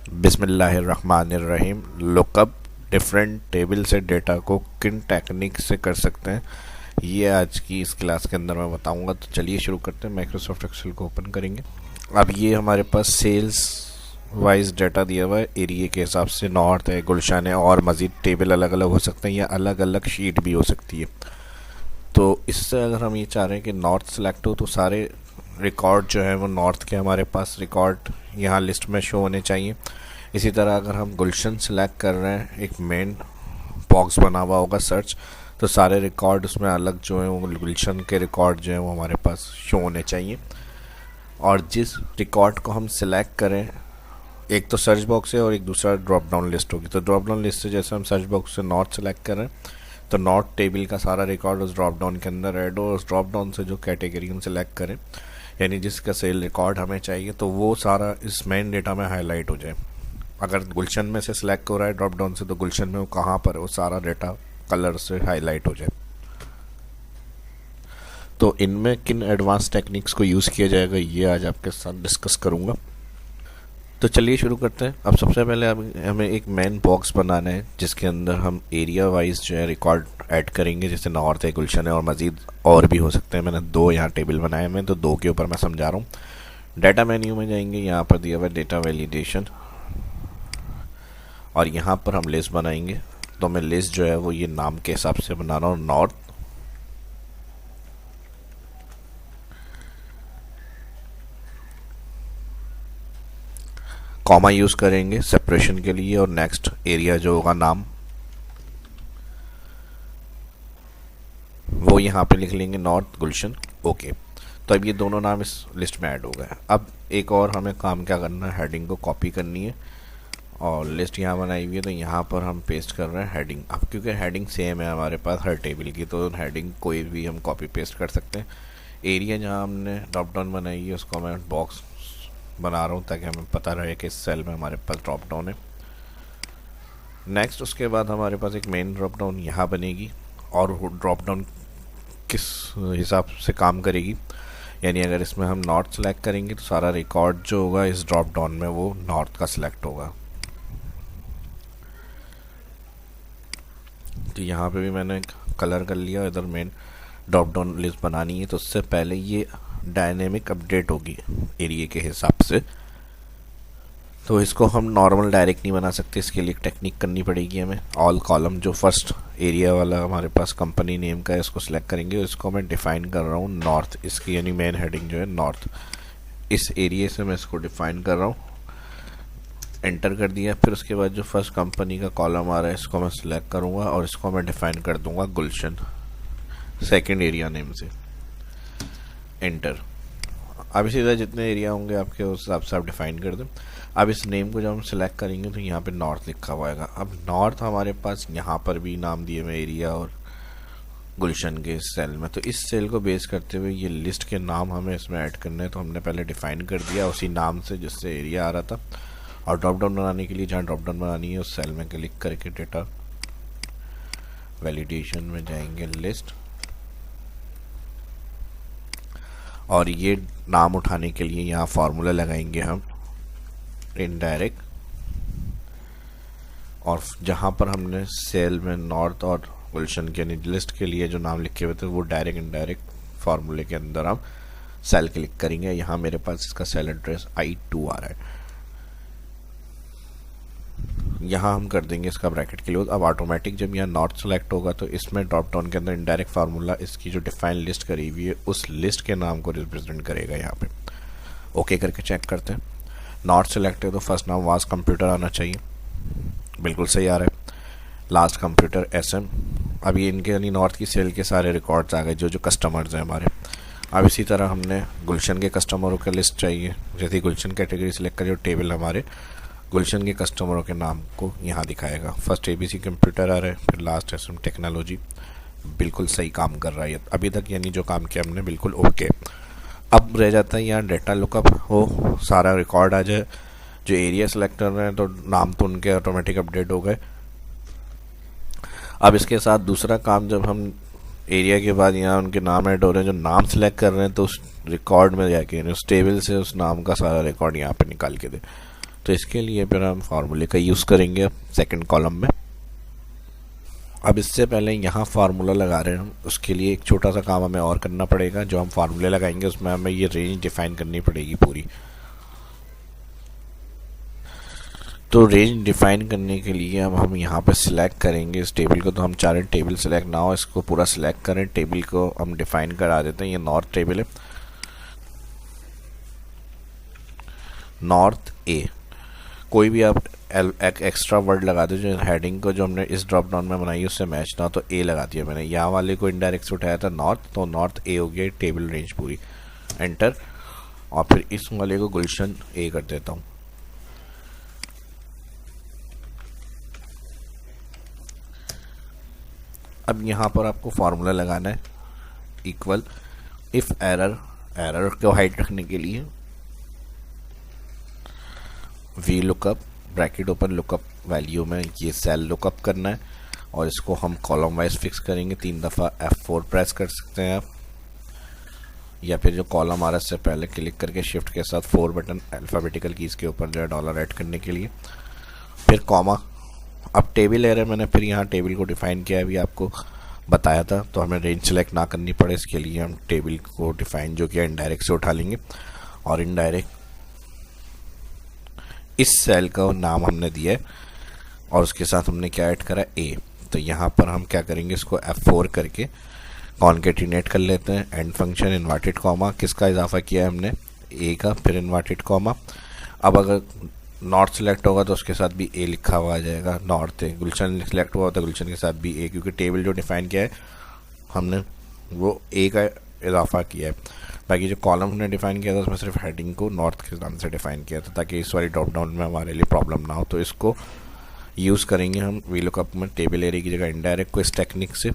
बिस्मिल्लाहिर्रहमानिर्रहीम। Lookup different table से data को किन टेक्निक से कर सकते हैं, ये आज की इस क्लास के अंदर मैं बताऊंगा। तो चलिए शुरू करते हैं। माइक्रोसॉफ्ट एक्सेल को ओपन करेंगे। अब ये हमारे पास सेल्स वाइज डाटा दिया हुआ है, एरिया के हिसाब से नॉर्थ है, गुलशन है, और मज़ीद टेबल अलग अलग हो सकते हैं या अलग अलग शीट भी हो सकती है। तो इससे अगर हम ये चाह रहे हैं कि नॉर्थ सेलेक्ट हो तो सारे रिकॉर्ड जो है वो नॉर्थ के हमारे पास रिकॉर्ड यहाँ लिस्ट में शो होने चाहिए। इसी तरह अगर हम गुलशन सेलेक्ट कर रहे हैं, एक मेन बॉक्स बना हुआ होगा सर्च, तो सारे रिकॉर्ड उसमें अलग जो है वो गुलशन के रिकॉर्ड जो है वो हमारे पास शो होने चाहिए। और जिस रिकॉर्ड को हम सिलेक्ट करें, एक तो सर्च बॉक्स है और एक दूसरा ड्रॉप डाउन लिस्ट होगी। तो ड्रॉप डाउन लिस्ट से जैसे हम सर्च बॉक्स से नॉर्थ सेलेक्ट कर रहे हैं तो नॉर्थ टेबल का सारा रिकॉर्ड उस ड्रॉप डाउन के अंदर ऐड हो, और उस ड्रॉप डाउन से जो कैटेगरी हम सिलेक्ट करें, यानी जिसका सेल रिकॉर्ड हमें चाहिए, तो वो सारा इस मेन डेटा में हाईलाइट हो जाए। अगर गुलशन में से सिलेक्ट हो रहा है ड्रॉप डाउन से, तो गुलशन में वो कहाँ पर है वो सारा डेटा कलर से हाईलाइट हो जाए। तो इनमें किन एडवांस टेक्निक्स को यूज़ किया जाएगा ये आज आपके साथ डिस्कस करूँगा। तो चलिए शुरू करते हैं। अब सबसे पहले हमें एक मेन बॉक्स बनाना है जिसके अंदर हम एरिया वाइज जो है रिकॉर्ड ऐड करेंगे, जैसे नॉर्थ है, गुलशन है, और मज़ीद और भी हो सकते हैं। मैंने दो यहाँ टेबल बनाए हैं, तो दो के ऊपर मैं समझा रहा हूँ। डाटा मेन्यू में जाएंगे, यहाँ पर दिया हुआ है डेटा वैलिडेशन, और यहाँ पर हम लिस्ट बनाएंगे। तो मैं लिस्ट जो है वो ये नाम के हिसाब से बना रहा हूँ, नॉर्थ। कॉमा यूज़ करेंगे सेपरेशन के लिए, और नेक्स्ट एरिया जो होगा नाम वो यहाँ पे लिख लेंगे, नॉर्थ गुलशन। ओके, तो अब ये दोनों नाम इस लिस्ट में ऐड हो गए। अब एक और हमें काम क्या करना है, हेडिंग को कॉपी करनी है, और लिस्ट यहाँ बनाई हुई है तो यहाँ पर हम पेस्ट कर रहे हैं हेडिंग। अब क्योंकि हेडिंग सेम है हमारे पास हर टेबल की, तो हेडिंग कोई भी हम कॉपी पेस्ट कर सकते हैं। एरिया जहाँ हमने ड्रॉप डाउन बनाई है उसको मैं बॉक्स बना रहा हूँ ताकि हमें पता रहे कि इस सेल में हमारे पास ड्रॉप डाउन है। नेक्स्ट उसके बाद हमारे पास एक मेन ड्रॉप डाउन यहाँ बनेगी, और ड्रॉप डाउन किस हिसाब से काम करेगी, यानी अगर इसमें हम नॉर्थ सेलेक्ट करेंगे तो सारा रिकॉर्ड जो होगा इस ड्रॉप डाउन में वो नॉर्थ का सिलेक्ट होगा। तो यहाँ पे भी मैंने कलर कर लिया। इधर मेन ड्रॉप डाउन लिस्ट बनानी है, तो उससे पहले ये डायनेमिक अपडेट होगी एरिया के हिसाब से। तो इसको हम नॉर्मल डायरेक्ट नहीं बना सकते, इसके लिए एक टेक्निक करनी पड़ेगी हमें। ऑल कॉलम जो फर्स्ट एरिया वाला हमारे पास कंपनी नेम का है इसको सिलेक्ट करेंगे, और इसको मैं डिफाइन कर रहा हूँ नॉर्थ, इसकी यानी मेन हेडिंग जो है नॉर्थ। इस एरिया से मैं इसको डिफाइन कर रहा हूँ। एंटर कर दिया। फिर उसके बाद जो फर्स्ट कंपनी का कॉलम आ रहा है इसको मैं सिलेक्ट करूँगा, और इसको मैं डिफाइन कर दूंगा गुलशन सेकेंड एरिया नेम से। एंटर। अब इसी तरह जितने एरिया होंगे आपके उस हिसाब से आप डिफाइन कर दें। अब इस नेम को जब हम सिलेक्ट करेंगे तो यहाँ पे नॉर्थ लिखा हुआ है। अब नॉर्थ हमारे पास यहाँ पर भी नाम दिए हुए एरिया और गुलशन के सेल में, तो इस सेल को बेस करते हुए ये लिस्ट के नाम हमें इसमें ऐड करने हैं। तो हमने पहले डिफाइन कर दिया उसी नाम से जिससे एरिया आ रहा था, और ड्रॉप डाउन बनाने के लिए जहाँ ड्रॉप डाउन बनानी है उस सेल में क्लिक करके डेटा वैलिडेशन में जाएंगे, लिस्ट, और ये नाम उठाने के लिए यहाँ फार्मूला लगाएंगे हम इनडायरेक्ट, और जहाँ पर हमने सेल में नॉर्थ और गुलशन के लिस्ट के लिए जो नाम लिखे हुए थे वो डायरेक्ट इनडायरेक्ट फार्मूले के अंदर हम सेल क्लिक करेंगे। यहाँ मेरे पास इसका सेल एड्रेस I2 आ रहा है, यहाँ हम कर देंगे इसका ब्रैकेट के लिए। अब ऑटोमेटिक जब यहाँ नॉर्थ सेलेक्ट होगा तो इसमें ड्रॉप डाउन के अंदर इनडायरेक्ट फार्मूला इसकी जो डिफाइन लिस्ट करी हुई है उस लिस्ट के नाम को रिप्रेजेंट करेगा। यहाँ पे ओके करके चेक करते हैं। नॉर्थ सेलेक्ट है तो फर्स्ट नाम वास कंप्यूटर आना चाहिए, बिल्कुल सही आ रहा है। Last computer SM। अब ये इनके यानी नॉर्थ की सेल के सारे रिकॉर्ड्स आ गए जो जो कस्टमर्स हैं हमारे। अब इसी तरह हमने गुलशन के कस्टमरों का लिस्ट चाहिए, जैसे गुलशन कैटेगरी सेलेक्ट करिए, टेबल हमारे गुलशन के कस्टमरों के नाम को यहाँ दिखाएगा। फर्स्ट ABC कंप्यूटर आ रहा है, फिर लास्ट SM टेक्नोलॉजी। बिल्कुल सही काम कर रहा है अभी तक, यानी जो काम किया हमने बिल्कुल ओके। अब रह जाता है यहाँ डेटा लुकअप हो, सारा रिकॉर्ड आ जाए। जो एरिया सेलेक्ट कर रहे हैं तो नाम तो उनके ऑटोमेटिक अपडेट हो गए। अब इसके साथ दूसरा काम, जब हम एरिया के बाद यहाँ उनके नाम ऐड हो रहे हैं, जो नाम सेलेक्ट कर रहे हैं तो उस रिकॉर्ड में जाके उस टेबल से उस नाम का सारा रिकॉर्ड यहाँ पे निकाल के दे। तो इसके लिए फिर हम फार्मूले का यूज़ करेंगे सेकंड कॉलम में। अब इससे पहले यहाँ फार्मूला लगा रहे हैं हम, उसके लिए एक छोटा सा काम हमें और करना पड़ेगा। जो हम फार्मूले लगाएंगे उसमें हमें ये रेंज डिफाइन करनी पड़ेगी पूरी। तो रेंज डिफाइन करने के लिए अब हम यहाँ पे सिलेक्ट करेंगे इस टेबल को। तो हम चाह रहे हैं टेबल सिलेक्ट ना हो, इसको पूरा सिलेक्ट करें। टेबल को हम डिफाइन करा देते हैं। ये नॉर्थ टेबल है, नॉर्थ ए। कोई भी आप एक एक्स्ट्रा वर्ड लगा दो जो हेडिंग को जो हमने इस ड्रॉप डाउन में बनाई उससे मैच ना, तो ए लगा दिया मैंने। यहाँ वाले को इनडायरेक्ट से उठाया था नॉर्थ, तो नॉर्थ ए हो गया टेबल रेंज पूरी। एंटर। और फिर इस वाले को गुलशन ए कर देता हूँ। अब यहाँ पर आपको फॉर्मूला लगाना है इक्वल इफ एरर को हाइड रखने के लिए V lookup bracket open lookup value में ये सेल लुकअप करना है और इसको हम कॉलम वाइज फिक्स करेंगे। 3 दफ़ा F4 प्रेस कर सकते हैं आप, या फिर जो कॉलम आ रहा है इससे पहले क्लिक करके शिफ्ट के साथ 4 बटन अल्फ़ाबेटिकल कीज़ के ऊपर जो है डॉलर ऐड करने के लिए, फिर कॉमा। अब टेबल एरर मैंने फिर यहाँ टेबल को डिफाइन किया, अभी आपको बताया था, तो हमें रेंज सेलेक्ट ना करनी पड़े इसके लिए हम टेबल को डिफाइन जो किया इनडायरेक्ट से उठा लेंगे। और इनडायरेक्ट इस सेल का नाम हमने दिया है और उसके साथ हमने क्या ऐड करा ए। तो यहाँ पर हम क्या करेंगे, इसको F4 करके कॉन्केटिनेट कर लेते हैं। एंड फंक्शन इन्वर्टेड कॉमा, किसका इजाफा किया है हमने, ए का, फिर इन्वर्टेड कॉमा। अब अगर नॉर्थ सेलेक्ट होगा तो उसके साथ भी ए लिखा हुआ आ जाएगा, नॉर्थ ए। गुलशन सेलेक्ट हुआ तो गुलशन के साथ भी ए, क्योंकि टेबल जो डिफाइन किया है हमने वो ए का इजाफा किया है। बाकी जो कॉलम हमने डिफाइन किया था उसमें सिर्फ हेडिंग को नॉर्थ के नाम से डिफाइन किया था, ताकि इस वाली ड्रॉप डाउन में हमारे लिए प्रॉब्लम ना हो। तो इसको यूज़ करेंगे हम वी लुकअप में टेबल एरिया की जगह इनडायरेक्ट को इस टेक्निक से।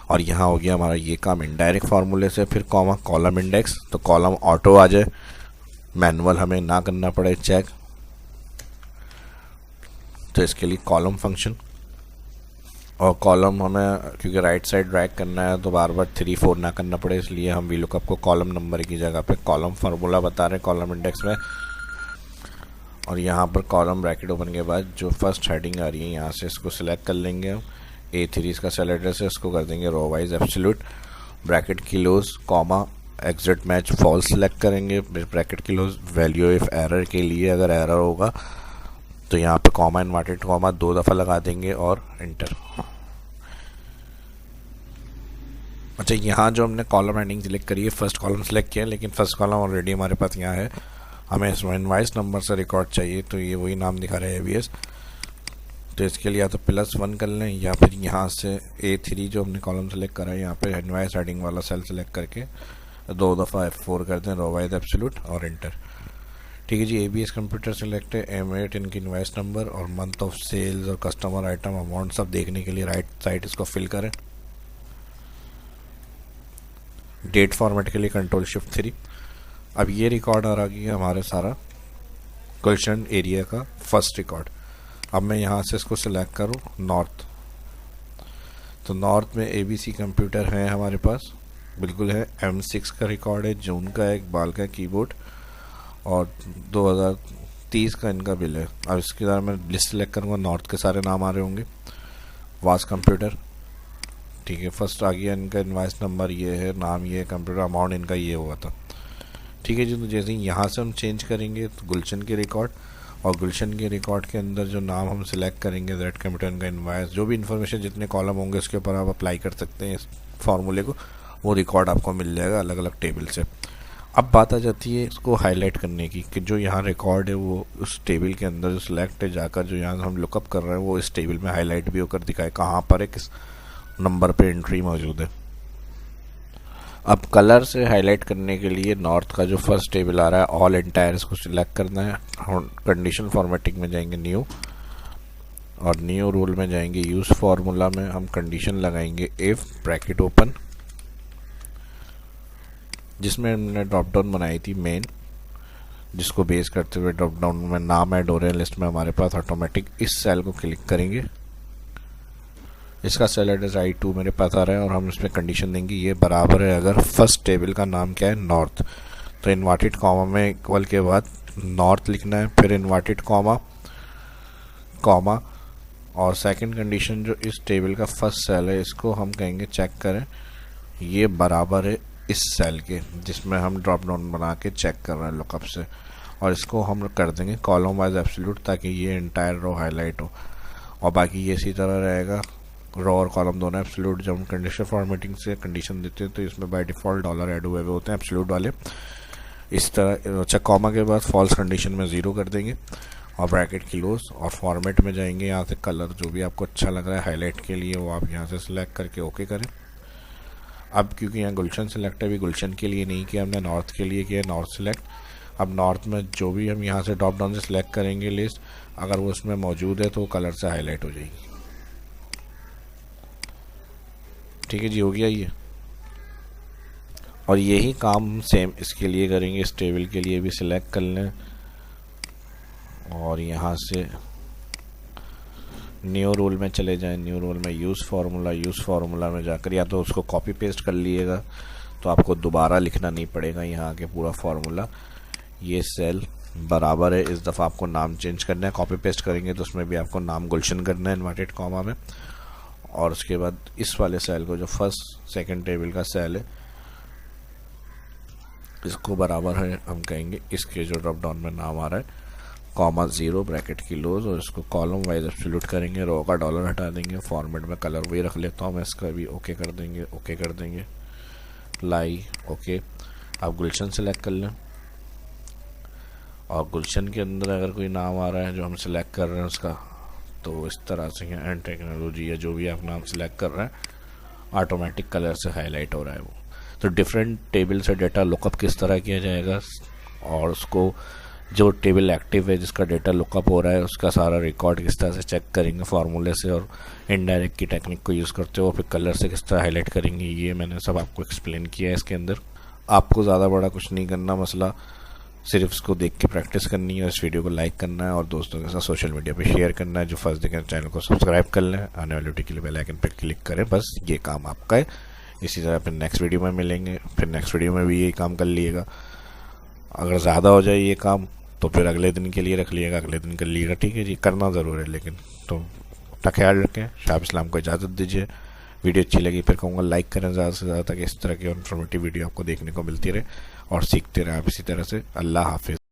और यहाँ हो गया हमारा ये काम इनडायरेक्ट फार्मूले से। फिर कॉमा कॉलम इंडेक्स, तो कॉलम ऑटो आ जाए, मैनुअल हमें ना करना पड़े चेक। तो इसके लिए कॉलम फंक्शन, और कॉलम हमें क्योंकि राइट साइड ड्रैग करना है तो बार बार 3 4 ना करना पड़े, इसलिए हम वी लुकअप को कॉलम नंबर की जगह पे कॉलम फार्मूला बता रहे हैं कॉलम इंडेक्स में। और यहाँ पर कॉलम ब्रैकेट ओपन के बाद जो फर्स्ट हेडिंग आ रही है यहाँ से इसको सिलेक्ट कर लेंगे हम। A3 इसका सेल एड्रेस है, इसको कर देंगे row wise absolute. Bracket close comma exact match false select करेंगे। Bracket close value if error के लिए, अगर एरर होगा तो यहाँ पे कॉमा इन्वर्टेड कॉमा 2 दफ़ा लगा देंगे और एंटर। अच्छा, यहाँ जो हमने कॉलम हेडिंग सिलेक्ट करी है, फर्स्ट कॉलम सेलेक्ट किया है, लेकिन फर्स्ट कॉलम ऑलरेडी हमारे पास यहाँ है। हमें इसमें इनवाइस नंबर से रिकॉर्ड चाहिए, तो ये वही नाम दिखा रहा है ABS। तो इसके लिए या तो +1 कर लें, या फिर यहाँ से A3 जो हमने कॉलम सेलेक्ट करा है यहाँ पे इनवाइस हेडिंग वाला सेल सेलेक्ट करके 2 दफ़ा F4 कर दें, रो वाइज एब्सोल्यूट और एंटर। ठीक है जी, ABS कंप्यूटर सेलेक्ट है, M8 इनकी इनवाइस नंबर और मंथ ऑफ सेल्स और कस्टमर आइटम अमाउंट सब देखने के लिए राइट साइड इसको फिल करें। डेट फॉर्मेट के लिए Ctrl+Shift+3। अब ये रिकॉर्ड आ रहा है हमारे सारा गुलशन एरिया का फर्स्ट रिकॉर्ड। अब मैं यहाँ से इसको सिलेक्ट करूँ नॉर्थ, तो नॉर्थ में ABC कंप्यूटर है हमारे पास, बिल्कुल है। M6 का रिकॉर्ड है, जून का है, इकबाल का कीबोर्ड और 2030 का इनका बिल है। अब इसके बाद मैं लिस्ट सेलेक्ट करूँगा, नॉर्थ के सारे नाम आ रहे होंगे। वास कंप्यूटर, ठीक है, फर्स्ट आ गया इनका इनवाइस नंबर, ये है, नाम ये है, कंप्यूटर अमाउंट इनका ये हुआ था। ठीक है जी, तो जैसे ही यहाँ से हम चेंज करेंगे तो गुलशन के रिकॉर्ड, और गुलशन के रिकॉर्ड के अंदर जो नाम हम सिलेक्ट करेंगे दैट कंप्यूटर का इनवाइस, जो भी इन्फॉर्मेशन जितने कॉलम होंगे उसके ऊपर आप अप्लाई कर सकते हैं इस फार्मूले को, वो रिकॉर्ड आपको मिल जाएगा अलग अलग टेबल से। अब बात आ जाती है इसको हाईलाइट करने की, कि जो यहाँ रिकॉर्ड है वो उस टेबल के अंदर जो सिलेक्ट है जाकर जो यहाँ हम लुकअप कर रहे हैं वो इस टेबल में हाईलाइट भी होकर दिखाए कहाँ पर है, किस नंबर पे एंट्री मौजूद है। अब कलर से हाईलाइट करने के लिए नॉर्थ का जो फर्स्ट टेबल आ रहा है ऑल एंटायर, इसको सिलेक्ट करना है। कंडीशन फॉर्मेटिंग में जाएंगे न्यू, और न्यू रूल में जाएंगे यूज फार्मूला में हम कंडीशन लगाएंगे इफ ब्रैकेट ओपन, जिसमें हमने ड्रॉप डाउन बनाई थी मेन, जिसको बेस करते हुए ड्रॉप डाउन में नाम ऐड हो रहे हैं लिस्ट में हमारे पास ऑटोमेटिक। इस सेल को क्लिक करेंगे, इसका सेल एड्रेस I2 मेरे पास आ रहा है और हम इसमें कंडीशन देंगे ये बराबर है अगर फर्स्ट टेबल का नाम क्या है नॉर्थ, तो इन्वर्टेड कॉमा में इक्वल के बाद नॉर्थ लिखना है, फिर इन्वर्टेड कॉमा कॉमा, और सेकंड कंडीशन जो इस टेबल का फर्स्ट सेल है इसको हम कहेंगे चेक करें ये बराबर है इस सेल के जिसमें हम ड्रॉप डाउन बना के चेक कर रहे हैं लुकअप से, और इसको हम कर देंगे कॉलम वाइज एब्सोल्यूट ताकि ये इंटायर रो हाईलाइट हो, और बाकी ये इसी तरह रहेगा रो और कॉलम दोनों एब्सोल्यूट। जब हम कंडीशन फॉर्मेटिंग से कंडीशन देते हैं तो इसमें बाय डिफ़ॉल्ट डॉलर ऐड हुए होते हैं एब्सोल्यूट वाले इस तरह। अच्छा, कॉमा के बाद फॉल्स कंडीशन में 0 कर देंगे और ब्रैकेट क्लोज, और फॉर्मेट में जाएंगे, यहाँ से कलर जो भी आपको अच्छा लग रहा है हाईलाइट के लिए वो आप यहाँ से सिलेक्ट करके ओके करें। अब क्योंकि यहाँ गुलशन सिलेक्ट है, अभी गुलशन के लिए नहीं किया हमने, नॉर्थ के लिए किया नॉर्थ सिलेक्ट। अब नॉर्थ में जो भी हम यहाँ से ड्रॉप डाउन से सिलेक्ट करेंगे लिस्ट, अगर वो उसमें मौजूद है तो वो कलर से हाईलाइट हो जाएगी। ठीक है जी, हो गया ये। और यही काम सेम इसके लिए करेंगे, इस टेबल के लिए भी सिलेक्ट कर लें और यहाँ से न्यू रूल में चले जाएं। न्यू रूल में यूज़ फार्मूला में जाकर या तो उसको कॉपी पेस्ट कर लिएगा तो आपको दोबारा लिखना नहीं पड़ेगा यहाँ के पूरा फार्मूला। ये सेल बराबर है, इस दफ़ा आपको नाम चेंज करना है, कॉपी पेस्ट करेंगे तो उसमें भी आपको नाम गुलशन करना है इन्वर्टेड कॉमा में। और उसके बाद इस वाले सेल को जो फर्स्ट सेकंड टेबल का सेल है इसको बराबर है हम कहेंगे इसके जो ड्रॉप डाउन में नाम आ रहा है कॉमा 0 ब्रैकेट की क्लोज, और इसको कॉलम वाइज एब्सोल्यूट करेंगे, रो का डॉलर हटा देंगे, फॉर्मेट में कलर वही रख लेता हूँ मैं, इसका भी ओके कर देंगे लाई ओके। आप गुलशन सेलेक्ट कर लें और गुलशन के अंदर अगर कोई नाम आ रहा है जो हम सिलेक्ट कर रहे हैं उसका, तो इस तरह से एंड टेक्नोलॉजी या जो भी आप नाम सिलेक्ट कर रहे हैं ऑटोमेटिक कलर से हाईलाइट हो रहा है वो। तो डिफरेंट टेबल से डेटा लुकअप किस तरह किया जाएगा और उसको जो टेबल एक्टिव है जिसका डेटा लुकअप हो रहा है उसका सारा रिकॉर्ड किस तरह से चेक करेंगे फार्मूले से, और इनडायरेक्ट की टेक्निक को यूज़ करते हो फिर कलर से किस तरह हाईलाइट करेंगे, ये मैंने सब आपको एक्सप्लेन किया है इसके अंदर। आपको ज़्यादा बड़ा कुछ नहीं करना, मसला सिर्फ इसको देख के प्रैक्टिस करनी है, इस वीडियो को लाइक करना है और दोस्तों के साथ सोशल मीडिया पे शेयर करना है। जो फर्स्ट देखें चैनल को सब्सक्राइब कर लें, आने वाली वीडियो के लिए बेल आइकन पर क्लिक करें, बस ये काम आपका है। इसी तरह फिर नेक्स्ट वीडियो में मिलेंगे, फिर नेक्स्ट वीडियो में भी यही काम कर लिएगा। अगर ज़्यादा हो जाए ये काम तो फिर अगले दिन के लिए रख लिएगा, अगले दिन कर लिएगा। ठीक है जी, करना ज़रूर है लेकिन। तो अपना ख्याल रखें, शाह इस्लाम को इजाज़त दीजिए। वीडियो अच्छी लगी फिर कहूँगा लाइक करें ज़्यादा से ज़्यादा ताकि इस तरह की इन्फॉर्मेटिव वीडियो आपको देखने को मिलती रहे और सीखते रहें आप इसी तरह से। अल्लाह हाफिज़।